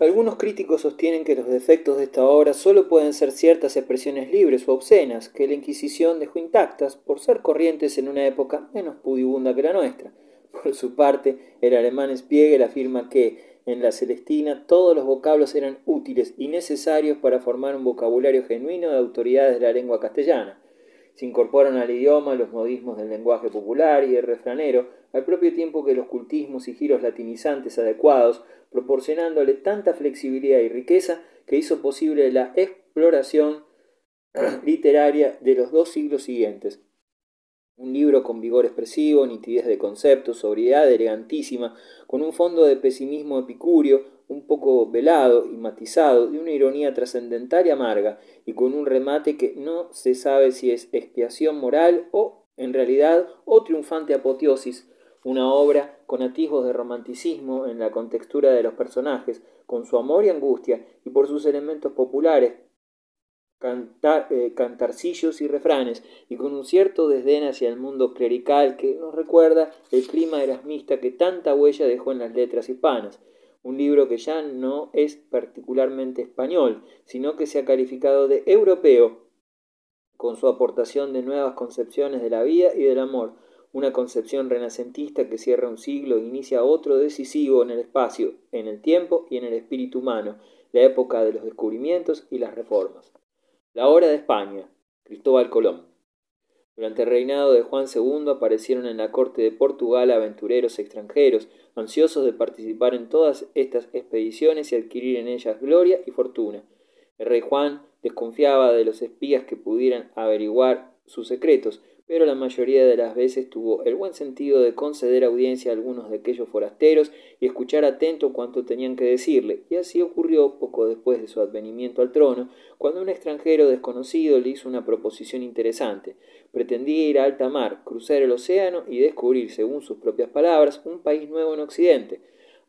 Algunos críticos sostienen que los defectos de esta obra solo pueden ser ciertas expresiones libres o obscenas que la Inquisición dejó intactas por ser corrientes en una época menos pudibunda que la nuestra. Por su parte, el alemán Spiegel afirma que en la Celestina todos los vocablos eran útiles y necesarios para formar un vocabulario genuino de autoridades de la lengua castellana. Se incorporan al idioma los modismos del lenguaje popular y el refranero, al propio tiempo que los cultismos y giros latinizantes adecuados, proporcionándole tanta flexibilidad y riqueza que hizo posible la exploración literaria de los 2 siglos siguientes. Un libro con vigor expresivo, nitidez de conceptos, sobriedad elegantísima, con un fondo de pesimismo epicúreo, un poco velado y matizado, de una ironía trascendental y amarga, y con un remate que no se sabe si es expiación moral o, en realidad, o triunfante apoteosis, una obra con atisbos de romanticismo en la contextura de los personajes, con su amor y angustia, y por sus elementos populares, cantarcillos y refranes, y con un cierto desdén hacia el mundo clerical que nos recuerda el clima erasmista que tanta huella dejó en las letras hispanas. Un libro que ya no es particularmente español, sino que se ha calificado de europeo, con su aportación de nuevas concepciones de la vida y del amor, una concepción renacentista que cierra un siglo e inicia otro decisivo en el espacio, en el tiempo y en el espíritu humano, la época de los descubrimientos y las reformas. La hora de España, Cristóbal Colón. Durante el reinado de Juan II aparecieron en la corte de Portugal aventureros extranjeros, ansiosos de participar en todas estas expediciones y adquirir en ellas gloria y fortuna. El rey Juan desconfiaba de los espías que pudieran averiguar sus secretos, pero la mayoría de las veces tuvo el buen sentido de conceder audiencia a algunos de aquellos forasteros y escuchar atento cuanto tenían que decirle, y así ocurrió poco después de su advenimiento al trono, cuando un extranjero desconocido le hizo una proposición interesante. Pretendía ir a alta mar, cruzar el océano y descubrir, según sus propias palabras, un país nuevo en Occidente.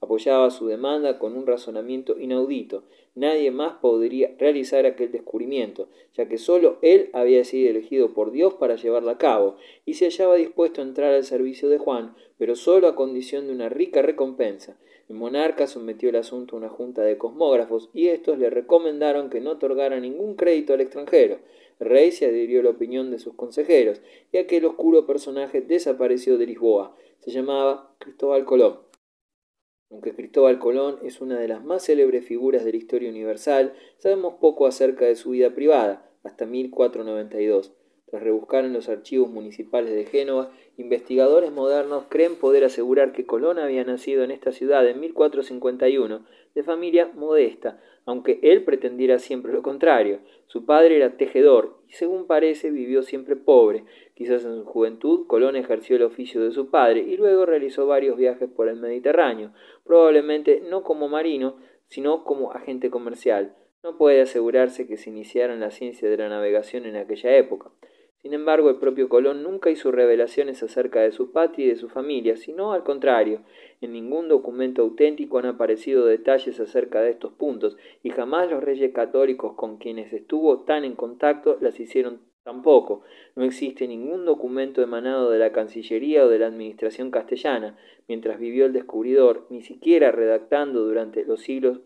Apoyaba su demanda con un razonamiento inaudito. Nadie más podría realizar aquel descubrimiento, ya que sólo él había sido elegido por Dios para llevarla a cabo, y se hallaba dispuesto a entrar al servicio de Juan, pero sólo a condición de una rica recompensa. El monarca sometió el asunto a una junta de cosmógrafos, y éstos le recomendaron que no otorgara ningún crédito al extranjero. El rey se adhirió a la opinión de sus consejeros, y aquel oscuro personaje desapareció de Lisboa. Se llamaba Cristóbal Colón. Aunque Cristóbal Colón es una de las más célebres figuras de la historia universal, sabemos poco acerca de su vida privada, hasta 1492. Tras rebuscar en los archivos municipales de Génova, investigadores modernos creen poder asegurar que Colón había nacido en esta ciudad en 1451, de familia modesta, aunque él pretendiera siempre lo contrario. Su padre era tejedor y, según parece, vivió siempre pobre. Quizás en su juventud Colón ejerció el oficio de su padre y luego realizó varios viajes por el Mediterráneo, probablemente no como marino, sino como agente comercial. No puede asegurarse que se iniciara en la ciencia de la navegación en aquella época. Sin embargo, el propio Colón nunca hizo revelaciones acerca de su patria y de su familia, sino al contrario. En ningún documento auténtico han aparecido detalles acerca de estos puntos, y jamás los reyes católicos con quienes estuvo tan en contacto las hicieron tampoco. No existe ningún documento emanado de la Cancillería o de la Administración castellana, mientras vivió el descubridor, ni siquiera redactando durante los siglos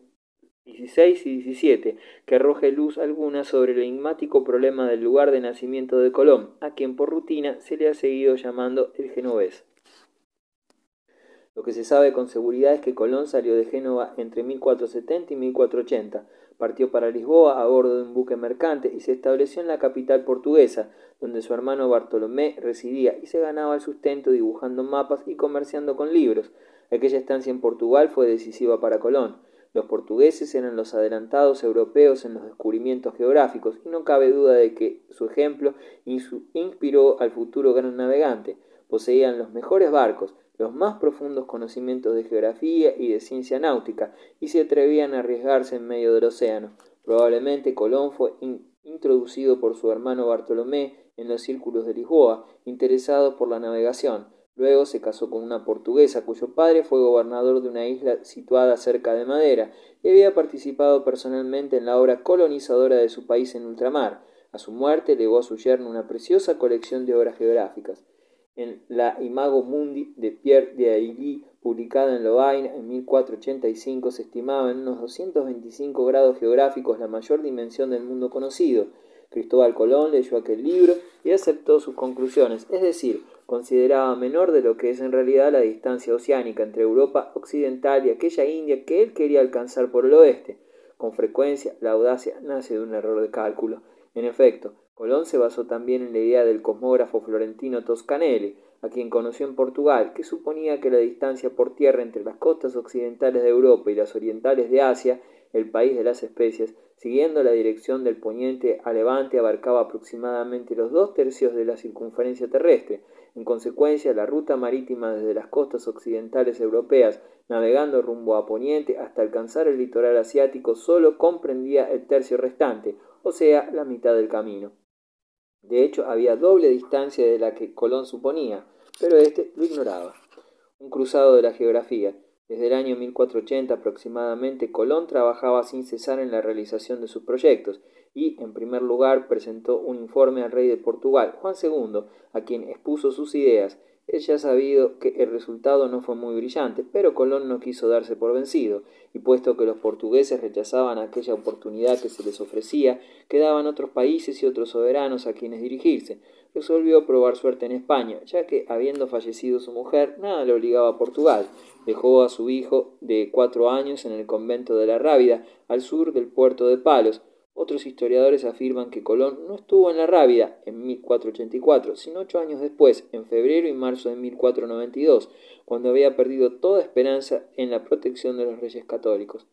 XVI y XVII, que arroje luz alguna sobre el enigmático problema del lugar de nacimiento de Colón, a quien por rutina se le ha seguido llamando el genovés. Lo que se sabe con seguridad es que Colón salió de Génova entre 1470 y 1480, partió para Lisboa a bordo de un buque mercante y se estableció en la capital portuguesa, donde su hermano Bartolomé residía y se ganaba el sustento dibujando mapas y comerciando con libros. Aquella estancia en Portugal fue decisiva para Colón. Los portugueses eran los adelantados europeos en los descubrimientos geográficos y no cabe duda de que su ejemplo inspiró al futuro gran navegante. Poseían los mejores barcos, los más profundos conocimientos de geografía y de ciencia náutica, y se atrevían a arriesgarse en medio del océano. Probablemente Colón fue introducido por su hermano Bartolomé en los círculos de Lisboa, interesado por la navegación. Luego se casó con una portuguesa cuyo padre fue gobernador de una isla situada cerca de Madeira y había participado personalmente en la obra colonizadora de su país en ultramar. A su muerte legó a su yerno una preciosa colección de obras geográficas. En la Imago Mundi de Pierre de Ailly publicada en Lovaina en 1485, se estimaba en unos 225 grados geográficos la mayor dimensión del mundo conocido. Cristóbal Colón leyó aquel libro y aceptó sus conclusiones, es decir, consideraba menor de lo que es en realidad la distancia oceánica entre Europa occidental y aquella India que él quería alcanzar por el oeste. Con frecuencia, la audacia nace de un error de cálculo. En efecto, Colón se basó también en la idea del cosmógrafo florentino Toscanelli, a quien conoció en Portugal, que suponía que la distancia por tierra entre las costas occidentales de Europa y las orientales de Asia, el país de las especias, siguiendo la dirección del poniente a levante, abarcaba aproximadamente los 2/3 de la circunferencia terrestre. En consecuencia, la ruta marítima desde las costas occidentales europeas, navegando rumbo a poniente hasta alcanzar el litoral asiático, solo comprendía el tercio restante, o sea, la mitad del camino. De hecho, había doble distancia de la que Colón suponía, pero éste lo ignoraba. Un cruzado de la geografía. Desde el año 1480 aproximadamente, Colón trabajaba sin cesar en la realización de sus proyectos y, en primer lugar, presentó un informe al rey de Portugal, Juan II, a quien expuso sus ideas. Él ya sabido que el resultado no fue muy brillante, pero Colón no quiso darse por vencido, y puesto que los portugueses rechazaban aquella oportunidad que se les ofrecía, quedaban otros países y otros soberanos a quienes dirigirse. Resolvió probar suerte en España, ya que, habiendo fallecido su mujer, nada le obligaba a Portugal. Dejó a su hijo de 4 años en el convento de la Rábida, al sur del puerto de Palos. Otros historiadores afirman que Colón no estuvo en la Rábida en 1484, sino 8 años después, en febrero y marzo de 1492, cuando había perdido toda esperanza en la protección de los reyes católicos.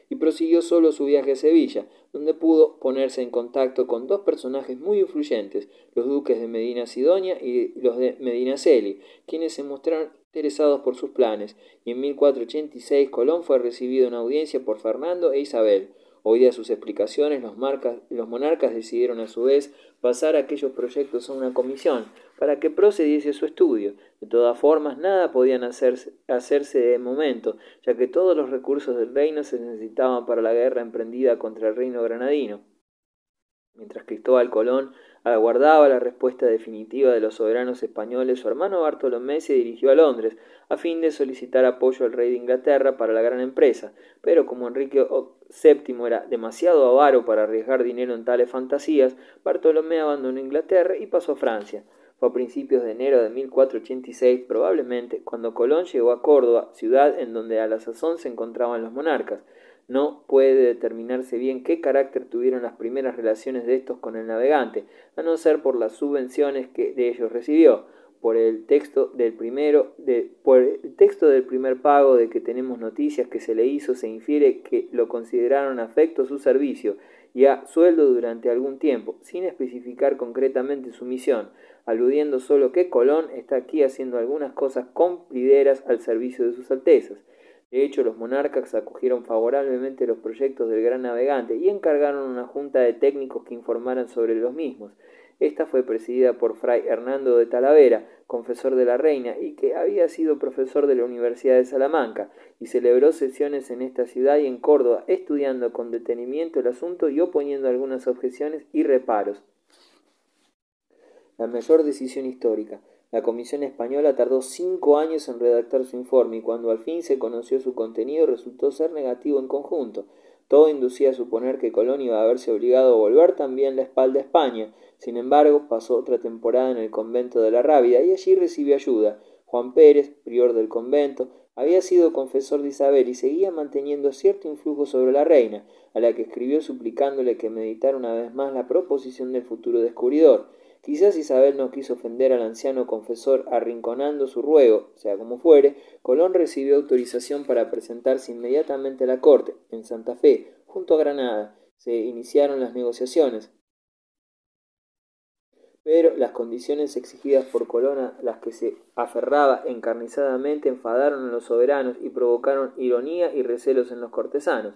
Y prosiguió solo su viaje a Sevilla, donde pudo ponerse en contacto con dos personajes muy influyentes, los duques de Medina Sidonia y los de Medinaceli, quienes se mostraron interesados por sus planes, y en 1486 Colón fue recibido en audiencia por Fernando e Isabel. Oídas sus explicaciones, los monarcas decidieron a su vez pasar aquellos proyectos a una comisión para que procediese su estudio. De todas formas, nada podían hacerse de momento, ya que todos los recursos del reino se necesitaban para la guerra emprendida contra el reino granadino. Mientras Cristóbal Colón aguardaba la respuesta definitiva de los soberanos españoles, su hermano Bartolomé se dirigió a Londres a fin de solicitar apoyo al rey de Inglaterra para la gran empresa, pero como Enrique VII era demasiado avaro para arriesgar dinero en tales fantasías, Bartolomé abandonó Inglaterra y pasó a Francia. Fue a principios de enero de 1486, probablemente, cuando Colón llegó a Córdoba, ciudad en donde a la sazón se encontraban los monarcas. No puede determinarse bien qué carácter tuvieron las primeras relaciones de estos con el navegante, a no ser por las subvenciones que de ellos recibió. Por el texto del primer pago de que tenemos noticias que se le hizo, se infiere que lo consideraron afecto a su servicio y a sueldo durante algún tiempo, sin especificar concretamente su misión, aludiendo solo que Colón está aquí haciendo algunas cosas cumplideras al servicio de sus altezas. De hecho, los monarcas acogieron favorablemente los proyectos del gran navegante y encargaron una junta de técnicos que informaran sobre los mismos. Esta fue presidida por fray Hernando de Talavera, confesor de la reina, y que había sido profesor de la Universidad de Salamanca, y celebró sesiones en esta ciudad y en Córdoba, estudiando con detenimiento el asunto y oponiendo algunas objeciones y reparos. La mayor decisión histórica. La Comisión Española tardó 5 años en redactar su informe y cuando al fin se conoció su contenido resultó ser negativo en conjunto. Todo inducía a suponer que Colón iba a verse obligado a volver también la espalda a España. Sin embargo, pasó otra temporada en el convento de la Rábida y allí recibió ayuda. Juan Pérez, prior del convento, había sido confesor de Isabel y seguía manteniendo cierto influjo sobre la reina, a la que escribió suplicándole que meditara una vez más la proposición del futuro descubridor. Quizás Isabel no quiso ofender al anciano confesor arrinconando su ruego, sea como fuere, Colón recibió autorización para presentarse inmediatamente a la corte, en Santa Fe, junto a Granada. Se iniciaron las negociaciones, pero las condiciones exigidas por Colón a las que se aferraba encarnizadamente enfadaron a los soberanos y provocaron ironía y recelos en los cortesanos.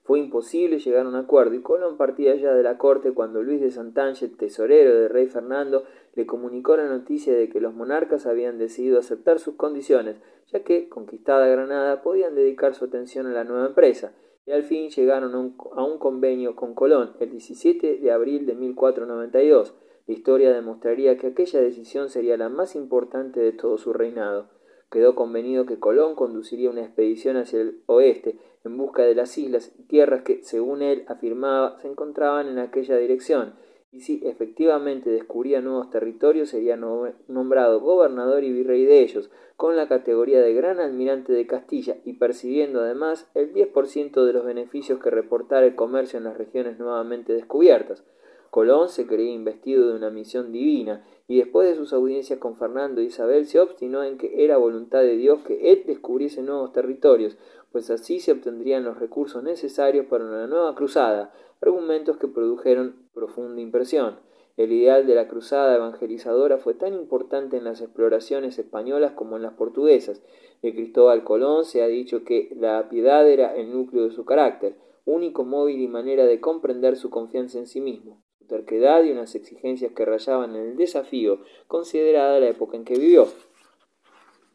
Fue imposible llegar a un acuerdo y Colón partía ya de la corte cuando Luis de Santángel, tesorero del rey Fernando, le comunicó la noticia de que los monarcas habían decidido aceptar sus condiciones, ya que, conquistada Granada, podían dedicar su atención a la nueva empresa, y al fin llegaron a un convenio con Colón el 17 de abril de 1492. La historia demostraría que aquella decisión sería la más importante de todo su reinado. Quedó convenido que Colón conduciría una expedición hacia el oeste, en busca de las islas y tierras que, según él afirmaba, se encontraban en aquella dirección, y si efectivamente descubría nuevos territorios, sería nombrado gobernador y virrey de ellos, con la categoría de gran almirante de Castilla, y percibiendo además el 10% de los beneficios que reportara el comercio en las regiones nuevamente descubiertas. Colón se creía investido de una misión divina, y después de sus audiencias con Fernando e Isabel se obstinó en que era voluntad de Dios que él descubriese nuevos territorios, pues así se obtendrían los recursos necesarios para una nueva cruzada, argumentos que produjeron profunda impresión. El ideal de la cruzada evangelizadora fue tan importante en las exploraciones españolas como en las portuguesas. De Cristóbal Colón se ha dicho que la piedad era el núcleo de su carácter, único móvil y manera de comprender su confianza en sí mismo, su terquedad y unas exigencias que rayaban en el desafío, considerada la época en que vivió.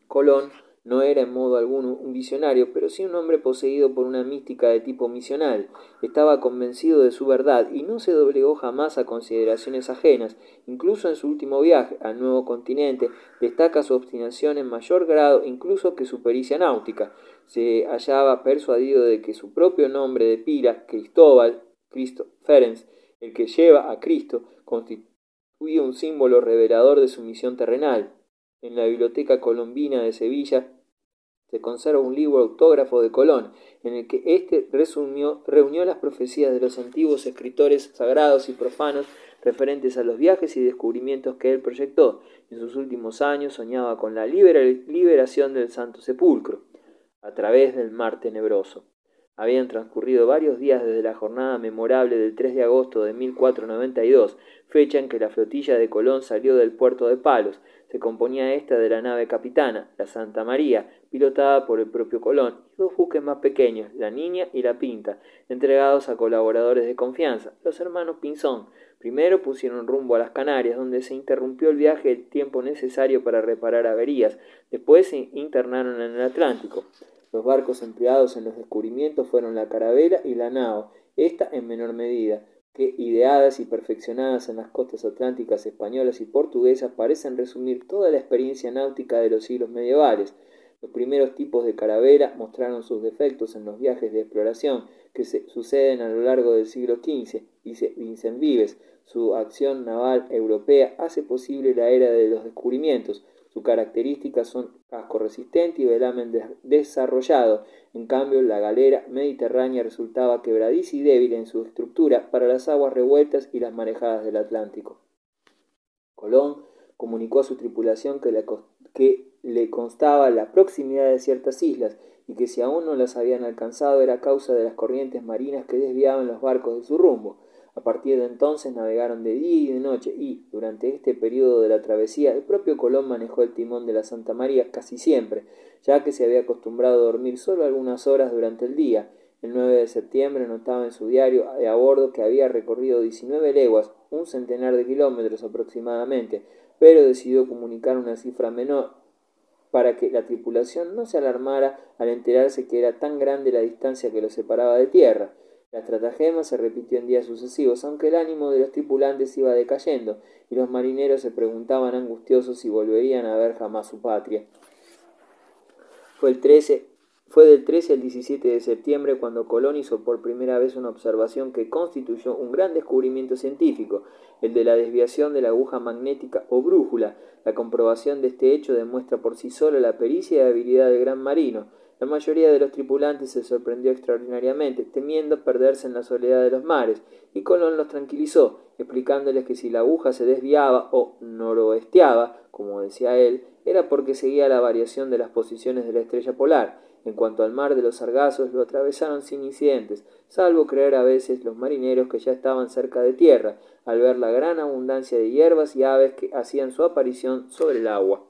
Colón no era en modo alguno un visionario, pero sí un hombre poseído por una mística de tipo misional. Estaba convencido de su verdad y no se doblegó jamás a consideraciones ajenas. Incluso en su último viaje al nuevo continente destaca su obstinación en mayor grado incluso que su pericia náutica. Se hallaba persuadido de que su propio nombre de pila, Cristóbal, Cristo Ferenc, el que lleva a Cristo, constituía un símbolo revelador de su misión terrenal. En la Biblioteca Colombina de Sevilla se conserva un libro autógrafo de Colón, en el que éste reunió las profecías de los antiguos escritores sagrados y profanos referentes a los viajes y descubrimientos que él proyectó. En sus últimos años soñaba con la liberación del Santo Sepulcro, a través del mar tenebroso. Habían transcurrido varios días desde la jornada memorable del 3 de agosto de 1492, fecha en que la flotilla de Colón salió del puerto de Palos. Se componía esta de la nave capitana, la Santa María, pilotada por el propio Colón, y dos buques más pequeños, la Niña y la Pinta, entregados a colaboradores de confianza, los hermanos Pinzón. Primero pusieron rumbo a las Canarias, donde se interrumpió el viaje el tiempo necesario para reparar averías. Después se internaron en el Atlántico. Los barcos empleados en los descubrimientos fueron la carabela y la nao, esta en menor medida, que, ideadas y perfeccionadas en las costas atlánticas españolas y portuguesas, parecen resumir toda la experiencia náutica de los siglos medievales. Los primeros tipos de carabela mostraron sus defectos en los viajes de exploración que se suceden a lo largo del siglo XV, dice Vincent Vives. Su acción naval europea hace posible la era de los descubrimientos. Sus características son casco resistente y velamen desarrollado. En cambio, la galera mediterránea resultaba quebradiza y débil en su estructura para las aguas revueltas y las marejadas del Atlántico. Colón comunicó a su tripulación que le constaba la proximidad de ciertas islas y que si aún no las habían alcanzado era causa de las corrientes marinas que desviaban los barcos de su rumbo. A partir de entonces navegaron de día y de noche y, durante este periodo de la travesía, el propio Colón manejó el timón de la Santa María casi siempre, ya que se había acostumbrado a dormir solo algunas horas durante el día. El 9 de septiembre notaba en su diario de a bordo que había recorrido 19 leguas, un centenar de kilómetros aproximadamente, pero decidió comunicar una cifra menor para que la tripulación no se alarmara al enterarse que era tan grande la distancia que los separaba de tierra. La estratagema se repitió en días sucesivos, aunque el ánimo de los tripulantes iba decayendo, y los marineros se preguntaban angustiosos si volverían a ver jamás su patria. Fue del 13 al 17 de septiembre cuando Colón hizo por primera vez una observación que constituyó un gran descubrimiento científico, el de la desviación de la aguja magnética o brújula. La comprobación de este hecho demuestra por sí sola la pericia y habilidad del gran marino. La mayoría de los tripulantes se sorprendió extraordinariamente, temiendo perderse en la soledad de los mares, y Colón los tranquilizó, explicándoles que si la aguja se desviaba o noroesteaba, como decía él, era porque seguía la variación de las posiciones de la estrella polar. En cuanto al mar de los Sargazos, lo atravesaron sin incidentes, salvo creer a veces los marineros que ya estaban cerca de tierra, al ver la gran abundancia de hierbas y aves que hacían su aparición sobre el agua.